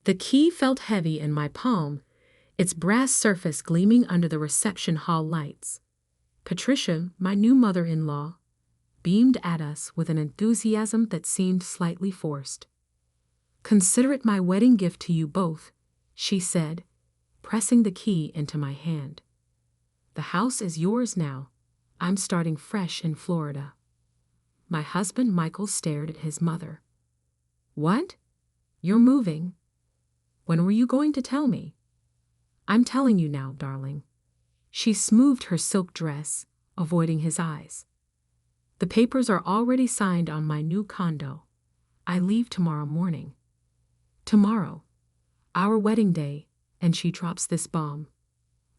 The key felt heavy in my palm, its brass surface gleaming under the reception hall lights. Patricia, my new mother-in-law, beamed at us with an enthusiasm that seemed slightly forced. "Consider it my wedding gift to you both," she said, pressing the key into my hand. "The house is yours now. I'm starting fresh in Florida." My husband Michael stared at his mother. "What? You're moving? When were you going to tell me?" "I'm telling you now, darling." She smoothed her silk dress, avoiding his eyes. "The papers are already signed on my new condo. I leave tomorrow morning." Tomorrow, our wedding day, and she drops this bomb.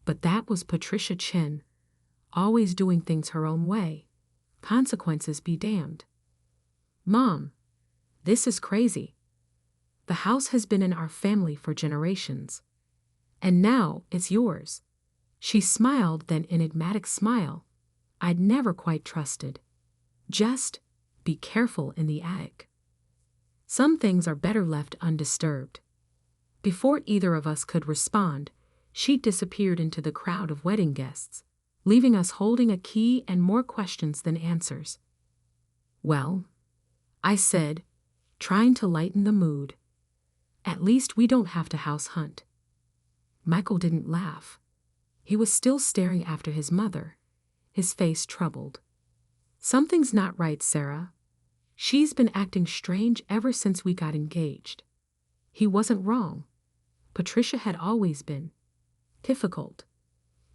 But that was Patricia Chen, always doing things her own way. Consequences be damned. "Mom, this is crazy. The house has been in our family for generations. And now it's yours." She smiled that enigmatic smile I'd never quite trusted. "Just be careful in the attic. Some things are better left undisturbed." Before either of us could respond, she disappeared into the crowd of wedding guests, leaving us holding a key and more questions than answers. "Well," I said, trying to lighten the mood, "at least we don't have to house hunt." Michael didn't laugh. He was still staring after his mother, his face troubled. "Something's not right, Sarah. She's been acting strange ever since we got engaged." He wasn't wrong. Patricia had always been difficult,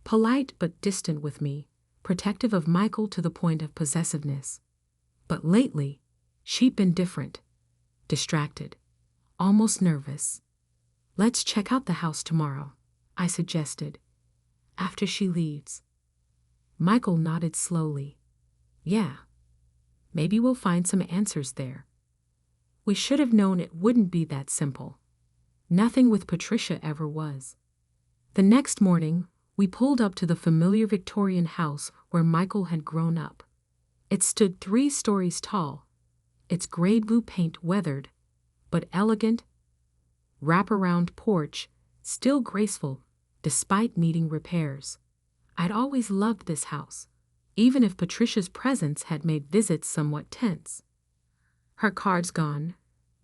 polite but distant with me, protective of Michael to the point of possessiveness. But lately, she'd been different, distracted, almost nervous. "Let's check out the house tomorrow," I suggested, "after she leaves." Michael nodded slowly. "Yeah. Maybe we'll find some answers there." We should have known it wouldn't be that simple. Nothing with Patricia ever was. The next morning, we pulled up to the familiar Victorian house where Michael had grown up. It stood 3 stories tall, its gray blue paint weathered, but elegant, wraparound porch still graceful despite needing repairs. I'd always loved this house, even if Patricia's presence had made visits somewhat tense. "Her card's gone,"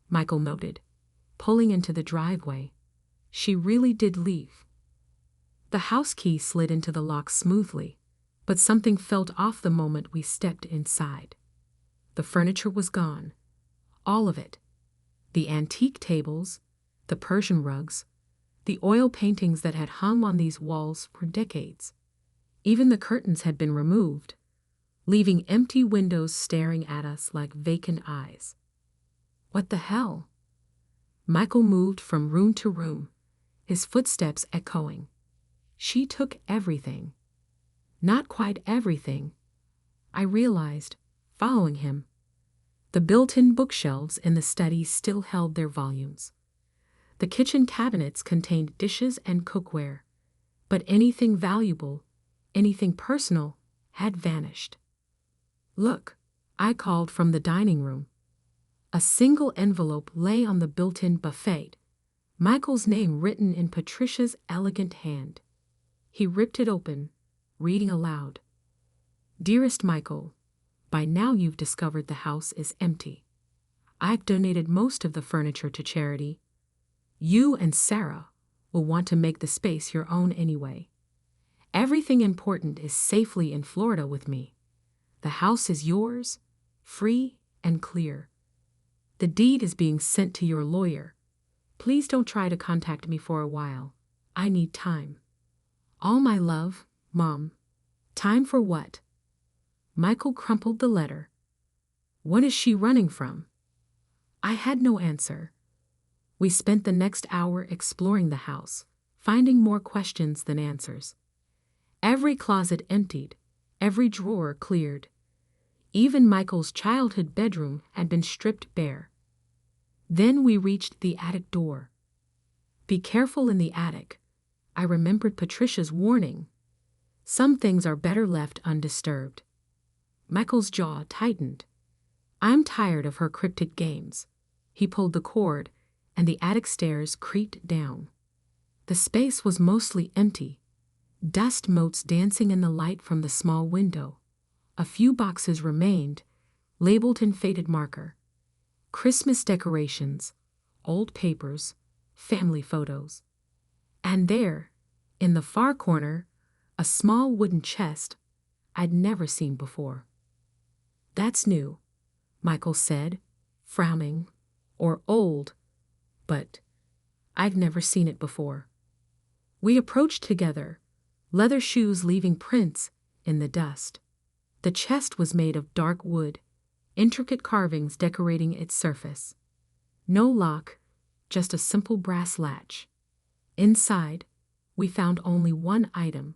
Michael noted, pulling into the driveway. "She really did leave." The house key slid into the lock smoothly, but something felt off the moment we stepped inside. The furniture was gone. All of it. The antique tables, the Persian rugs, the oil paintings that had hung on these walls for decades. Even the curtains had been removed, leaving empty windows staring at us like vacant eyes. "What the hell?" Michael moved from room to room, his footsteps echoing. "She took everything." Not quite everything, I realized, following him. The built-in bookshelves in the study still held their volumes. The kitchen cabinets contained dishes and cookware, but anything valuable, anything personal, had vanished. "Look," I called from the dining room. A single envelope lay on the built-in buffet, Michael's name written in Patricia's elegant hand. He ripped it open, reading aloud. "Dearest Michael, by now you've discovered the house is empty. I've donated most of the furniture to charity. You and Sarah will want to make the space your own anyway. Everything important is safely in Florida with me. The house is yours, free and clear. The deed is being sent to your lawyer. Please don't try to contact me for a while. I need time. All my love, Mom." "Time for what?" Michael crumpled the letter. "What is she running from?" I had no answer. We spent the next hour exploring the house, finding more questions than answers. Every closet emptied, every drawer cleared. Even Michael's childhood bedroom had been stripped bare. Then we reached the attic door. "Be careful in the attic." I remembered Patricia's warning. Some things are better left undisturbed. Michael's jaw tightened. "I'm tired of her cryptic games." He pulled the cord, and the attic stairs creaked down. The space was mostly empty, dust motes dancing in the light from the small window. A few boxes remained, labeled in faded marker. Christmas decorations, old papers, family photos. And there, in the far corner, a small wooden chest I'd never seen before. "That's new," Michael said, frowning, "or old, but I'd never seen it before." We approached together, leather shoes leaving prints in the dust. The chest was made of dark wood, intricate carvings decorating its surface. No lock, just a simple brass latch. Inside, we found only one item: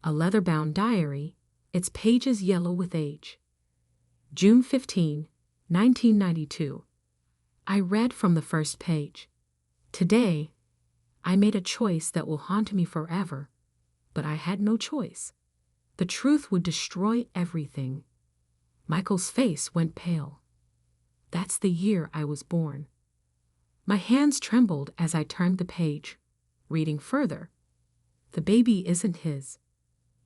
a leather-bound diary, its pages yellow with age. June 15, 1992. I read from the first page. "Today, I made a choice that will haunt me forever, but I had no choice. The truth would destroy everything." Michael's face went pale. "That's the year I was born." My hands trembled as I turned the page, reading further. "The baby isn't his.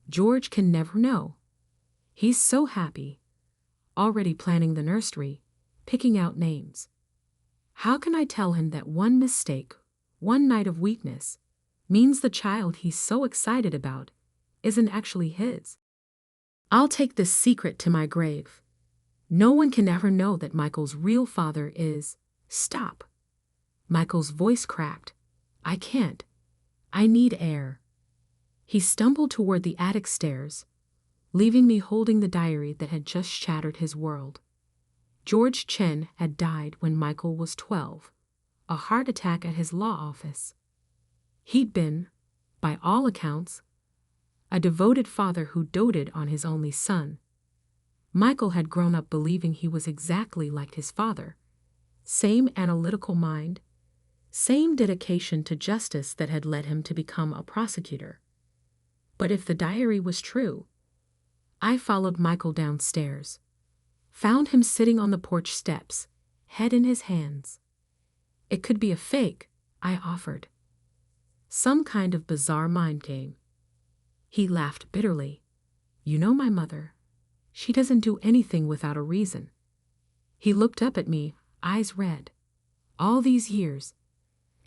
George can never know. He's so happy, already planning the nursery, picking out names. How can I tell him that one mistake, one night of weakness, means the child he's so excited about isn't actually his? I'll take this secret to my grave. No one can ever know that Michael's real father is—" "Stop." Michael's voice cracked. "I can't. I need air." He stumbled toward the attic stairs, leaving me holding the diary that had just shattered his world. George Chen had died when Michael was 12, a heart attack at his law office. He'd been, by all accounts, a devoted father who doted on his only son. Michael had grown up believing he was exactly like his father. Same analytical mind, same dedication to justice that had led him to become a prosecutor. But if the diary was true, I followed Michael downstairs, found him sitting on the porch steps, head in his hands. "It could be a fake," I offered. "Some kind of bizarre mind game." He laughed bitterly. "You know my mother. She doesn't do anything without a reason." He looked up at me, eyes red. All these years,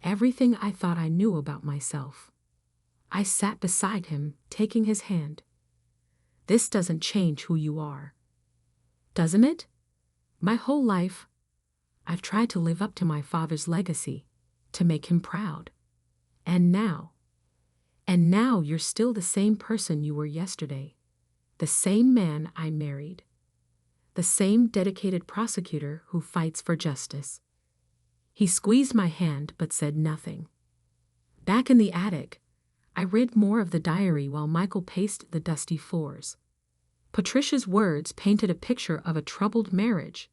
everything I thought I knew about myself. I sat beside him, taking his hand. "This doesn't change who you are." "Doesn't it? My whole life, I've tried to live up to my father's legacy, to make him proud. And now you're still the same person you were yesterday, the same man I married, the same dedicated prosecutor who fights for justice." He squeezed my hand but said nothing. Back in the attic, I read more of the diary while Michael paced the dusty floors. Patricia's words painted a picture of a troubled marriage,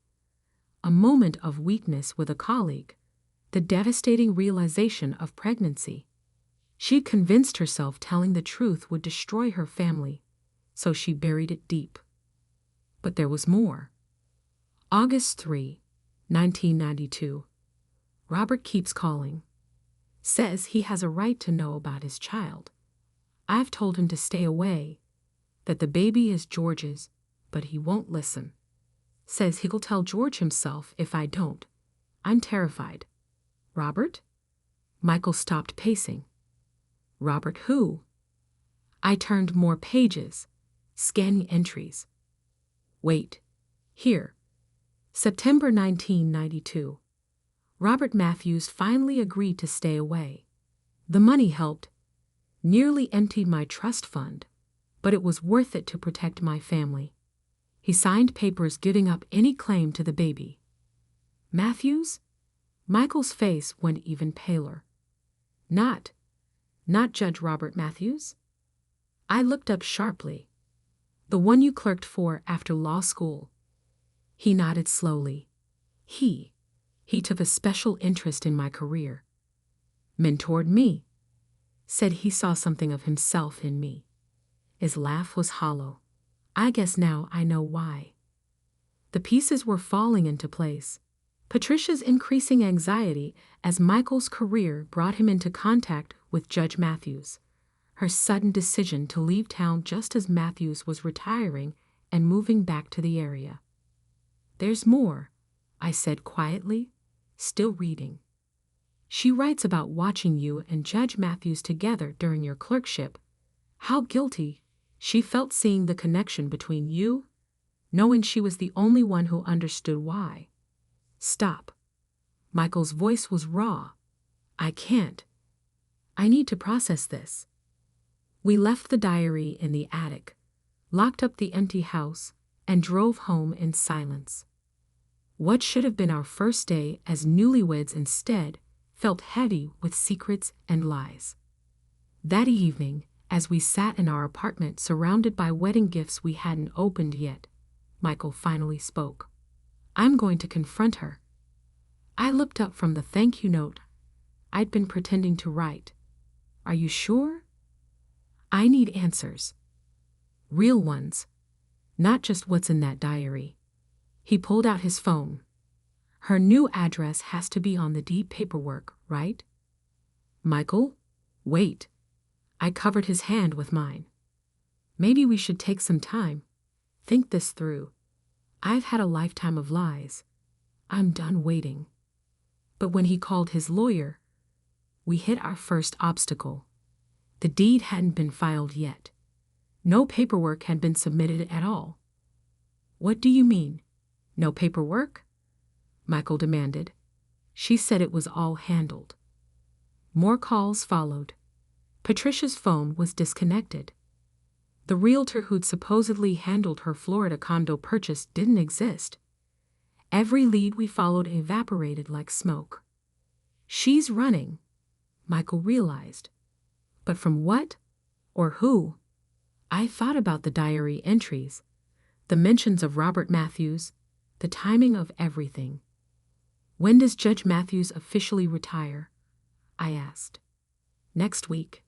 a moment of weakness with a colleague, the devastating realization of pregnancy. She'd convinced herself telling the truth would destroy her family, so she buried it deep. But there was more. August 3, 1992. Robert keeps calling. Says he has a right to know about his child. I've told him to stay away, that the baby is George's, but he won't listen. Says he'll tell George himself if I don't. I'm terrified. "Robert?" Michael stopped pacing. "Robert who?" I turned more pages, scanning entries. "Wait. Here. September 1992. Robert Matthews finally agreed to stay away. The money helped. Nearly emptied my trust fund, but it was worth it to protect my family. He signed papers giving up any claim to the baby." "Matthews?" Michael's face went even paler. Not Judge Robert Matthews?" I looked up sharply. "The one you clerked for after law school." He nodded slowly. He took a special interest in my career. Mentored me. Said he saw something of himself in me. His laugh was hollow. I guess now I know why. The pieces were falling into place. Patricia's increasing anxiety as Michael's career brought him into contact with Judge Matthews. Her sudden decision to leave town just as Matthews was retiring and moving back to the area. "There's more," I said quietly, still reading. "She writes about watching you and Judge Matthews together during your clerkship. How guilty she felt seeing the connection between you, knowing she was the only one who understood why." "Stop." Michael's voice was raw. "I can't. I need to process this." We left the diary in the attic, locked up the empty house, and drove home in silence. What should have been our first day as newlyweds instead felt heavy with secrets and lies. That evening, as we sat in our apartment surrounded by wedding gifts we hadn't opened yet, Michael finally spoke. "I'm going to confront her." I looked up from the thank you note I'd been pretending to write. "Are you sure?" "I need answers. Real ones. Not just what's in that diary." He pulled out his phone. "Her new address has to be on the deed paperwork, right?" "Michael, wait." I covered his hand with mine. "Maybe we should take some time. Think this through. I've had a lifetime of lies. I'm done waiting." But when he called his lawyer, we hit our first obstacle. The deed hadn't been filed yet. No paperwork had been submitted at all. "What do you mean? No paperwork?" Michael demanded. "She said it was all handled." More calls followed. Patricia's phone was disconnected. The realtor who'd supposedly handled her Florida condo purchase didn't exist. Every lead we followed evaporated like smoke. "She's running," Michael realized. But from what? Or who? I thought about the diary entries, the mentions of Robert Matthews, the timing of everything. "When does Judge Matthews officially retire?" I asked. "Next week.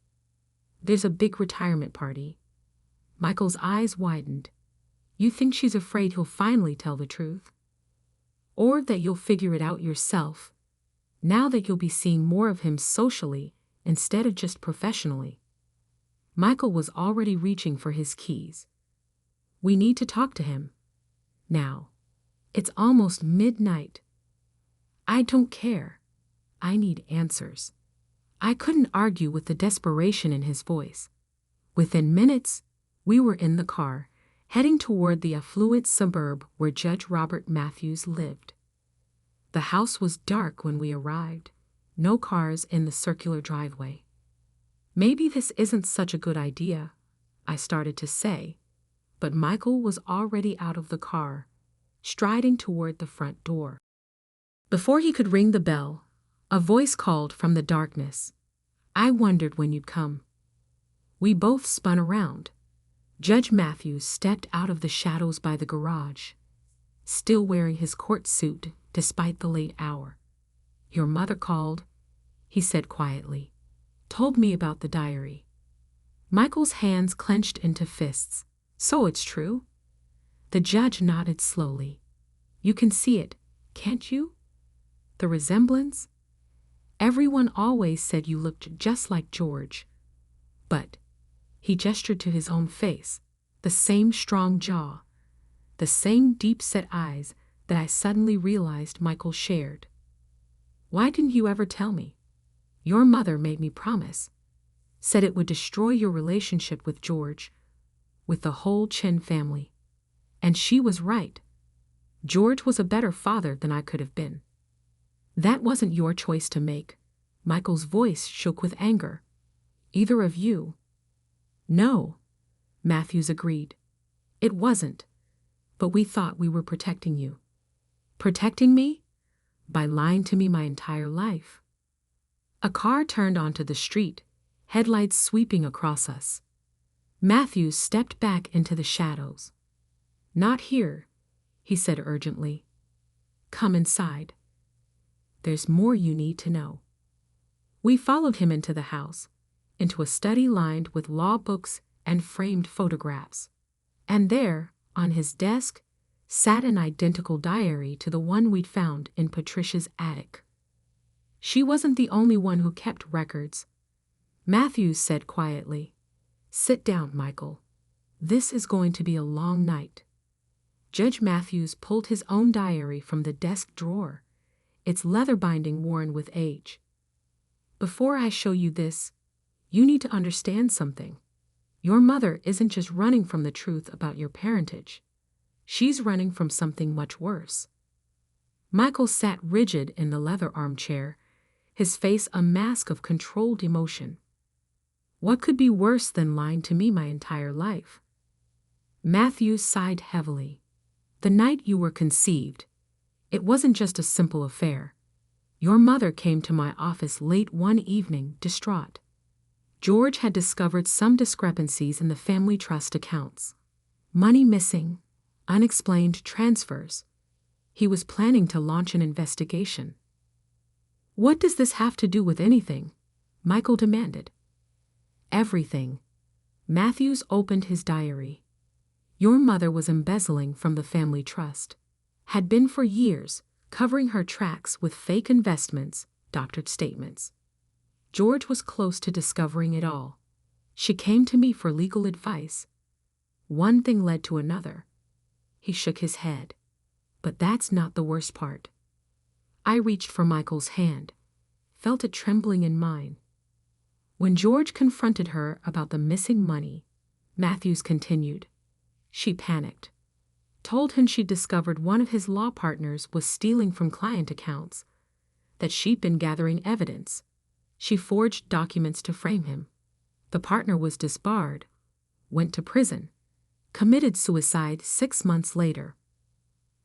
There's a big retirement party." Michael's eyes widened. "You think she's afraid he'll finally tell the truth? Or that you'll figure it out yourself, now that you'll be seeing more of him socially instead of just professionally?" Michael was already reaching for his keys. "We need to talk to him. Now. It's almost midnight." "I don't care. I need answers." I couldn't argue with the desperation in his voice. Within minutes, we were in the car, heading toward the affluent suburb where Judge Robert Matthews lived. The house was dark when we arrived, no cars in the circular driveway. "Maybe this isn't such a good idea," I started to say, but Michael was already out of the car, striding toward the front door. Before he could ring the bell, a voice called from the darkness. "I wondered when you'd come." We both spun around. Judge Matthews stepped out of the shadows by the garage, still wearing his court suit despite the late hour. "Your mother called," he said quietly. "Told me about the diary." Michael's hands clenched into fists. "So it's true?" The judge nodded slowly. "You can see it, can't you? The resemblance? Everyone always said you looked just like George. But," he gestured to his own face, "the same strong jaw, the same deep-set eyes that I suddenly realized Michael shared. Why didn't you ever tell me? Your mother made me promise. Said it would destroy your relationship with George, with the whole Chen family. And she was right. George was a better father than I could have been." "That wasn't your choice to make." Michael's voice shook with anger. "Either of you." "No," Matthews agreed. "It wasn't. But we thought we were protecting you." "Protecting me?" "By lying to me my entire life." A car turned onto the street, headlights sweeping across us. Matthews stepped back into the shadows. "Not here," he said urgently. "Come inside. There's more you need to know." We followed him into the house, into a study lined with law books and framed photographs. And there, on his desk, sat an identical diary to the one we'd found in Patricia's attic. She wasn't the only one who kept records. Matthews said quietly, "Sit down, Michael. This is going to be a long night." Judge Matthews pulled his own diary from the desk drawer, its leather binding worn with age. "Before I show you this, you need to understand something. Your mother isn't just running from the truth about your parentage. She's running from something much worse." Michael sat rigid in the leather armchair, his face a mask of controlled emotion. "What could be worse than lying to me my entire life?" Matthews sighed heavily. "The night you were conceived, it wasn't just a simple affair. Your mother came to my office late one evening, distraught. George had discovered some discrepancies in the family trust accounts. Money missing, unexplained transfers. He was planning to launch an investigation." "What does this have to do with anything?" Michael demanded. "Everything." Matthews opened his diary. "Your mother was embezzling from the family trust. Had been for years, covering her tracks with fake investments, doctored statements. George was close to discovering it all. She came to me for legal advice. One thing led to another." He shook his head. "But that's not the worst part." I reached for Michael's hand, felt it trembling in mine. "When George confronted her about the missing money," Matthews continued, "she panicked. Told him she'd discovered one of his law partners was stealing from client accounts, that she'd been gathering evidence. She forged documents to frame him. The partner was disbarred, went to prison, committed suicide 6 months later."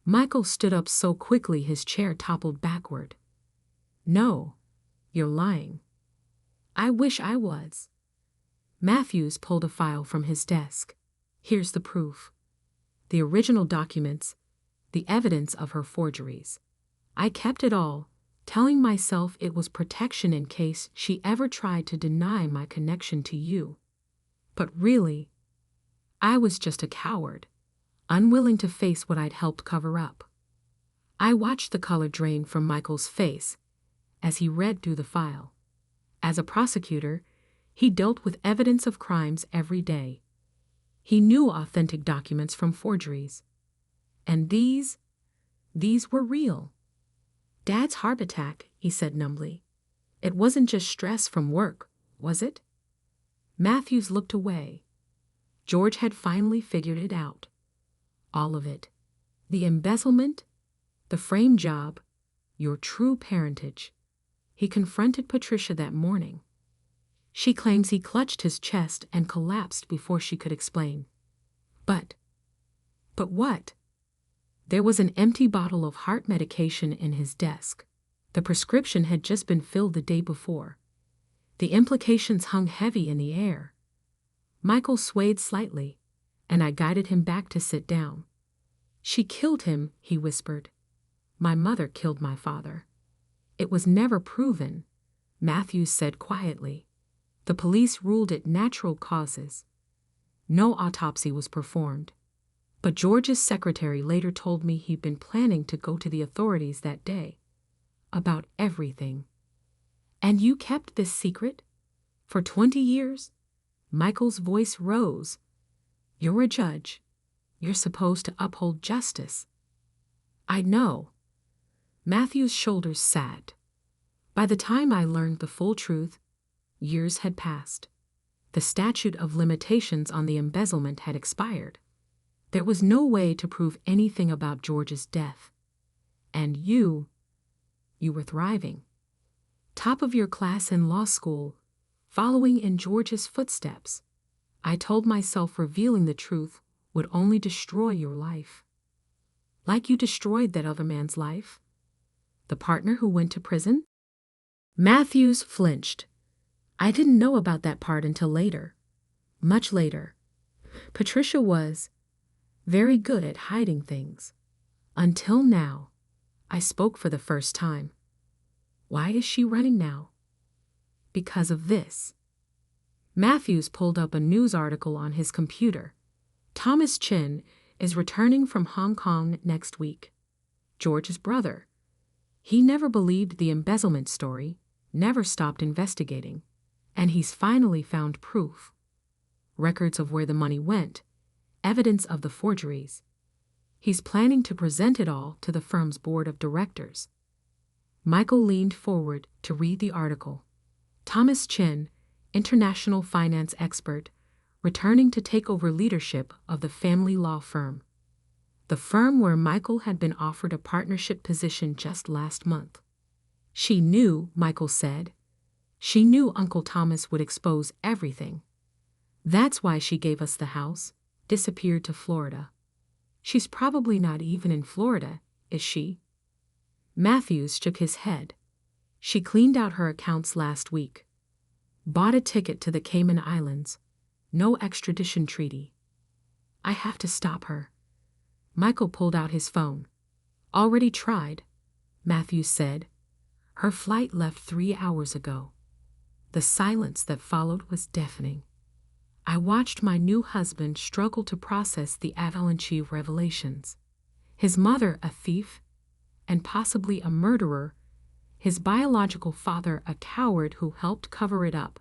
Michael stood up so quickly his chair toppled backward. "No, you're lying." "I wish I was." Matthews pulled a file from his desk. "Here's the proof. The original documents, the evidence of her forgeries. I kept it all, telling myself it was protection in case she ever tried to deny my connection to you. But really, I was just a coward, unwilling to face what I'd helped cover up." I watched the color drain from Michael's face as he read through the file. As a prosecutor, he dealt with evidence of crimes every day. He knew authentic documents from forgeries. And these were real. "Dad's heart attack," he said numbly. "It wasn't just stress from work, was it?" Matthews looked away. George had finally figured it out. All of it. The embezzlement, the frame job, your true parentage. He confronted Patricia that morning. She claims he clutched his chest and collapsed before she could explain. But what? There was an empty bottle of heart medication in his desk. The prescription had just been filled the day before. The implications hung heavy in the air. Michael swayed slightly, and I guided him back to sit down. "She killed him," he whispered. "My mother killed my father." "It was never proven," Matthews said quietly. "The police ruled it natural causes. No autopsy was performed. But George's secretary later told me he'd been planning to go to the authorities that day. About everything." "And you kept this secret? For 20 years?" Michael's voice rose. "You're a judge. You're supposed to uphold justice." "I know." Matthew's shoulders sagged. By the time I learned the full truth, years had passed. The statute of limitations on the embezzlement had expired. There was no way to prove anything about George's death. And you were thriving. Top of your class in law school, following in George's footsteps. I told myself revealing the truth would only destroy your life. Like you destroyed that other man's life. The partner who went to prison? Matthews flinched. I didn't know about that part until later. Much later. Patricia was very good at hiding things. Until now. I spoke for the first time. Why is she running now? Because of this. Matthews pulled up a news article on his computer. Thomas Chen, is returning from Hong Kong next week. George's brother. He never believed the embezzlement story, never stopped investigating, and he's finally found proof. Records of where the money went, evidence of the forgeries. He's planning to present it all to the firm's board of directors. Michael leaned forward to read the article. Thomas Chen, international finance expert, returning to take over leadership of the family law firm. The firm where Michael had been offered a partnership position just last month. She knew, Michael said. She knew Uncle Thomas would expose everything. That's why she gave us the house, disappeared to Florida. She's probably not even in Florida, is she? Matthews shook his head. She cleaned out her accounts last week. Bought a ticket to the Cayman Islands. No extradition treaty. I have to stop her. Michael pulled out his phone. Already tried, Matthews said. Her flight left 3 hours ago. The silence that followed was deafening. I watched my new husband struggle to process the avalanche of revelations. His mother a thief, and possibly a murderer. His biological father a coward who helped cover it up.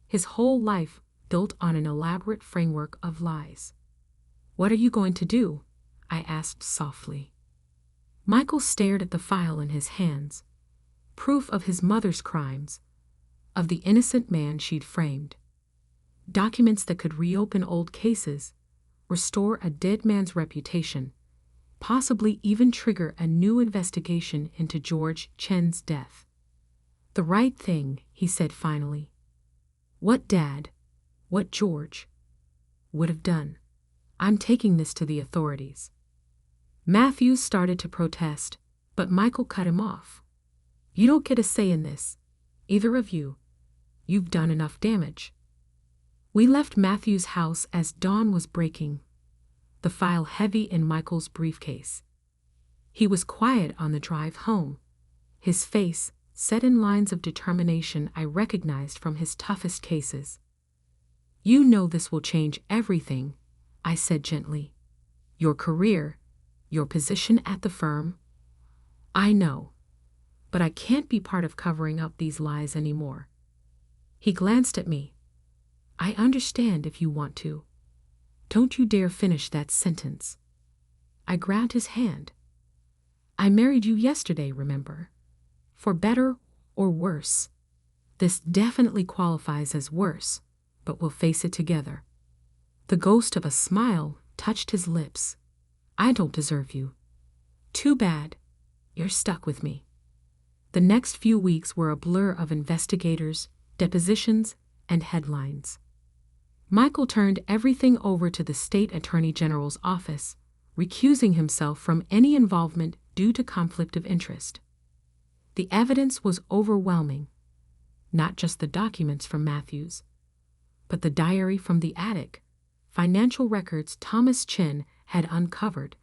His whole life built on an elaborate framework of lies. What are you going to do? I asked softly. Michael stared at the file in his hands. Proof of his mother's crimes, of the innocent man she'd framed. Documents that could reopen old cases, restore a dead man's reputation, possibly even trigger a new investigation into George Chen's death. The right thing, he said finally. What Dad, what George, would have done. I'm taking this to the authorities. Matthews started to protest, but Michael cut him off. You don't get a say in this, either of you. You've done enough damage. We left Matthews' house as dawn was breaking, the file heavy in Michael's briefcase. He was quiet on the drive home, his face set in lines of determination I recognized from his toughest cases. You know this will change everything, I said gently. Your career, your position at the firm. I know, but I can't be part of covering up these lies anymore. He glanced at me. I understand if you want to. Don't you dare finish that sentence. I grabbed his hand. I married you yesterday, remember? For better or worse. This definitely qualifies as worse, but we'll face it together. The ghost of a smile touched his lips. I don't deserve you. Too bad. You're stuck with me. The next few weeks were a blur of investigators, depositions, and headlines. Michael turned everything over to the state attorney general's office, recusing himself from any involvement due to conflict of interest. The evidence was overwhelming, not just the documents from Matthews, but the diary from the attic, financial records Thomas Chen had uncovered,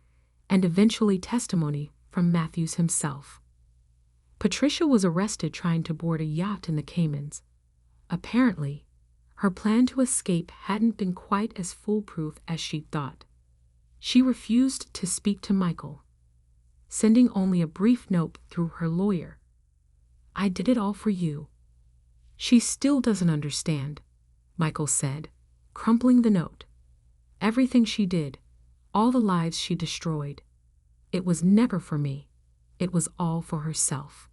and eventually testimony from Matthews himself. Patricia was arrested trying to board a yacht in the Caymans. Apparently, her plan to escape hadn't been quite as foolproof as she'd thought. She refused to speak to Michael, sending only a brief note through her lawyer. I did it all for you. She still doesn't understand, Michael said, crumpling the note. Everything she did, all the lives she destroyed, it was never for me. It was all for herself.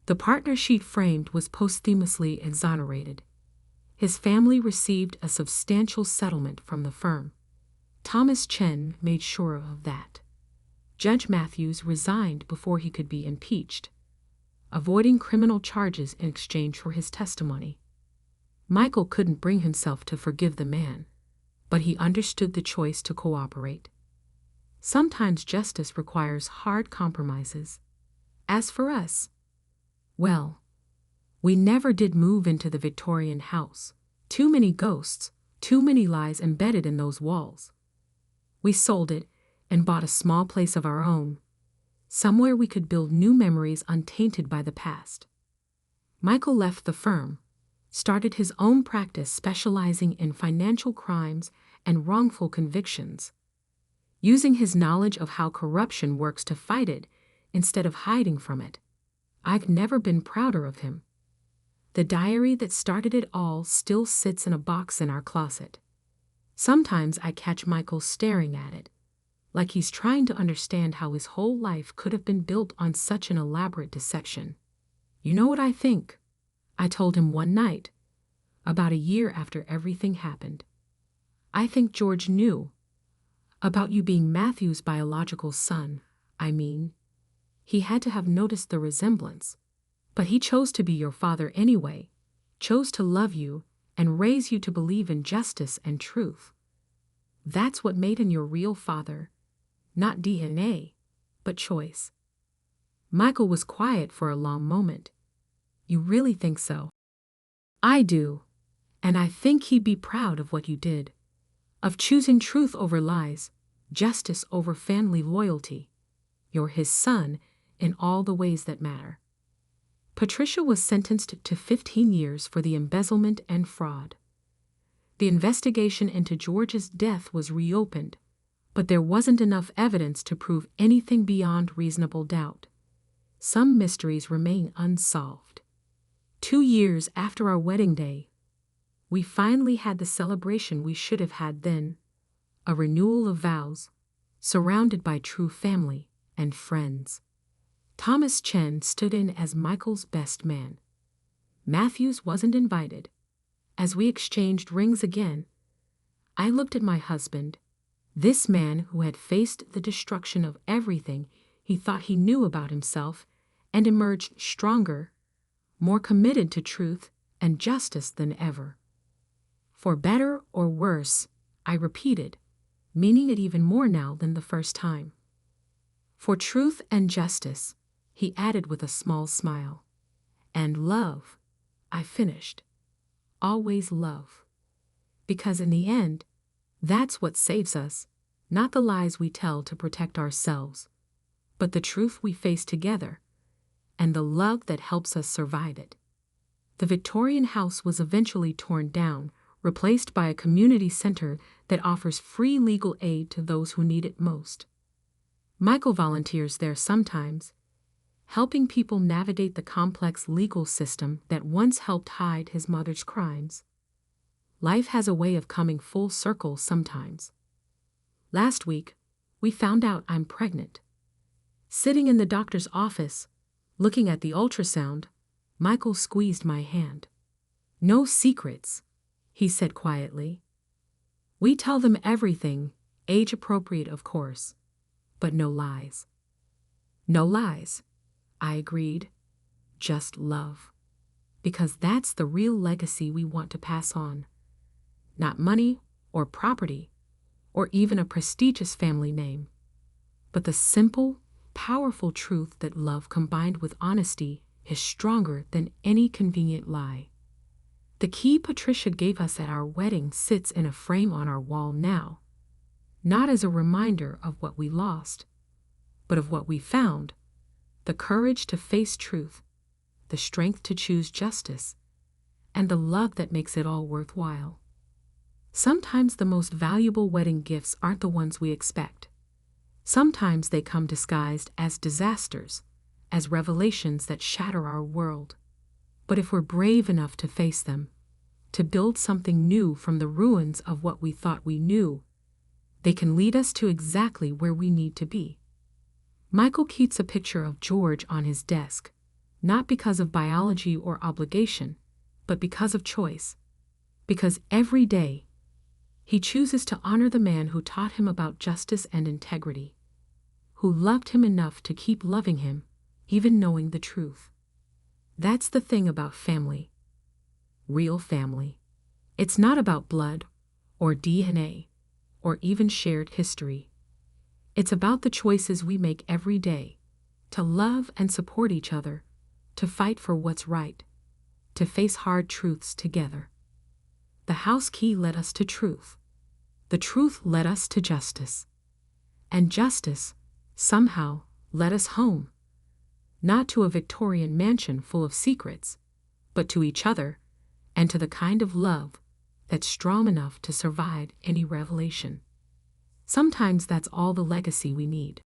The partner she'd framed was posthumously exonerated. His family received a substantial settlement from the firm. Thomas Chen made sure of that. Judge Matthews resigned before he could be impeached, avoiding criminal charges in exchange for his testimony. Michael couldn't bring himself to forgive the man, but he understood the choice to cooperate. Sometimes justice requires hard compromises. As for us, well, we never did move into the Victorian house. Too many ghosts, too many lies embedded in those walls. We sold it and bought a small place of our own, somewhere we could build new memories untainted by the past. Michael left the firm, started his own practice specializing in financial crimes and wrongful convictions. using his knowledge of how corruption works to fight it instead of hiding from it. I've never been prouder of him. The diary that started it all still sits in a box in our closet. Sometimes I catch Michael staring at it, like he's trying to understand how his whole life could have been built on such an elaborate deception. You know what I think? I told him one night, about a year after everything happened. I think George knew about you being Matthew's biological son. I mean, he had to have noticed the resemblance. But he chose to be your father anyway, chose to love you and raise you to believe in justice and truth. That's what made him your real father, not DNA, but choice. Michael was quiet for a long moment. You really think so? I do, and I think he'd be proud of what you did, of choosing truth over lies, justice over family loyalty. You're his son in all the ways that matter. Patricia was sentenced to 15 years for the embezzlement and fraud. The investigation into George's death was reopened, but there wasn't enough evidence to prove anything beyond reasonable doubt. Some mysteries remain unsolved. 2 years after our wedding day, we finally had the celebration we should have had then, a renewal of vows, surrounded by true family and friends. Thomas Chen stood in as Michael's best man. Matthews wasn't invited. As we exchanged rings again, I looked at my husband, this man who had faced the destruction of everything he thought he knew about himself and emerged stronger, more committed to truth and justice than ever. For better or worse, I repeated, meaning it even more now than the first time. For truth and justice, he added with a small smile. And love, I finished. Always love. Because in the end, that's what saves us, not the lies we tell to protect ourselves, but the truth we face together, and the love that helps us survive it. The Victorian house was eventually torn down, replaced by a community center that offers free legal aid to those who need it most. Michael volunteers there sometimes, helping people navigate the complex legal system that once helped hide his mother's crimes. Life has a way of coming full circle sometimes. Last week, we found out I'm pregnant. Sitting in the doctor's office, looking at the ultrasound, Michael squeezed my hand. No secrets, he said quietly. We tell them everything, age appropriate of course, but no lies. No lies, I agreed. Just love. Because that's the real legacy we want to pass on. Not money or property or even a prestigious family name, but the simple, powerful truth that love combined with honesty is stronger than any convenient lie. The key Patricia gave us at our wedding sits in a frame on our wall now, not as a reminder of what we lost, but of what we found, the courage to face truth, the strength to choose justice, and the love that makes it all worthwhile. Sometimes the most valuable wedding gifts aren't the ones we expect. Sometimes they come disguised as disasters, as revelations that shatter our world. But if we're brave enough to face them, to build something new from the ruins of what we thought we knew, they can lead us to exactly where we need to be. Michael keeps a picture of George on his desk, not because of biology or obligation, but because of choice. Because every day, he chooses to honor the man who taught him about justice and integrity, who loved him enough to keep loving him, even knowing the truth. That's the thing about family. Real family. It's not about blood, or DNA, or even shared history. It's about the choices we make every day, to love and support each other, to fight for what's right, to face hard truths together. The house key led us to truth. The truth led us to justice. And justice, somehow, led us home. Not to a Victorian mansion full of secrets, but to each other, and to the kind of love that's strong enough to survive any revelation. Sometimes that's all the legacy we need.